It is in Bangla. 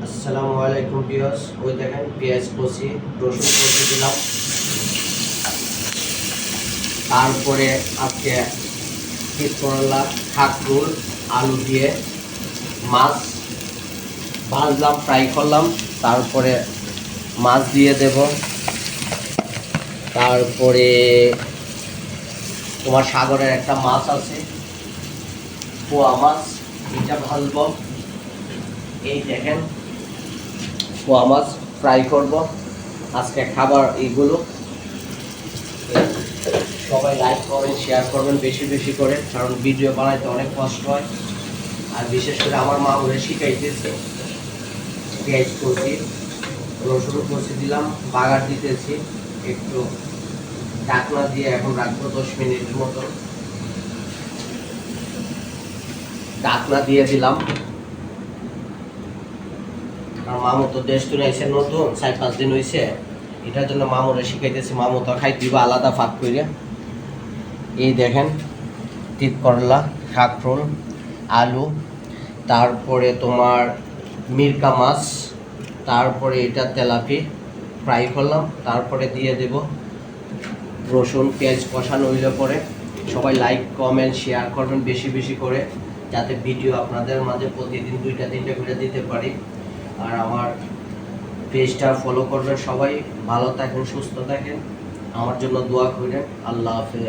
আসসালামু আলাইকুম ভিউয়ার্স, ওই দেখেন পেঁয়াজ কষি, রসুন কষি দিলাম। তারপরে আজকে তিত করলা, কাঁকরোল, আলু দিয়ে মাছ ভাজলাম, ফ্রাই করলাম। তারপরে মাছ দিয়ে দেব। তারপরে তোমার সাগরের একটা মাছ আছে, পোয়া মাছ, এটা ভাজবো। এই দেখেন পোয়া মাছ ফ্রাই করব আজকে খাবার। এইগুলো সবাই লাইক করবেন, শেয়ার করবেন বেশি বেশি করে, কারণ ভিডিও বানাইতে অনেক কষ্ট হয়। আর বিশেষ করে আমার মা ওরে শিখাইতেছে। পেঁয়াজ কষি, রসুন কষি দিলাম, বাগার দিতেছি, একটু ঢাকনা দিয়ে এখন রাখবো 10 মিনিটের মতো। ঢাকনা দিয়ে দিলাম। আর মামু তো দেশ তুলে এসে নতুন 4-5 দিন হয়েছে, এটার জন্য মামুরে শিখাইতেছি। মামু তো খাই দিবা আলাদা ফাঁক করে। এই দেখেন তিত করলা, কাঁকরোল, আলু, তারপরে তোমার মিরকা মাছ, তারপরে এটা তেলাপি ফ্রাই করলাম। তারপরে দিয়ে দেব রসুন পেঁয়াজ কষানো হইলে পরে। সবাই লাইক কমেন্ট শেয়ার করবেন বেশি বেশি করে, যাতে ভিডিও আপনাদের মাঝে প্রতিদিন 2-3টা করে দিতে পারি। আর আমার পেজটা ফলো করবেন সবাই। ভালো থাকেন, সুস্থ থাকেন, আমার জন্য দোয়া করেন। আল্লাহ হাফেজ।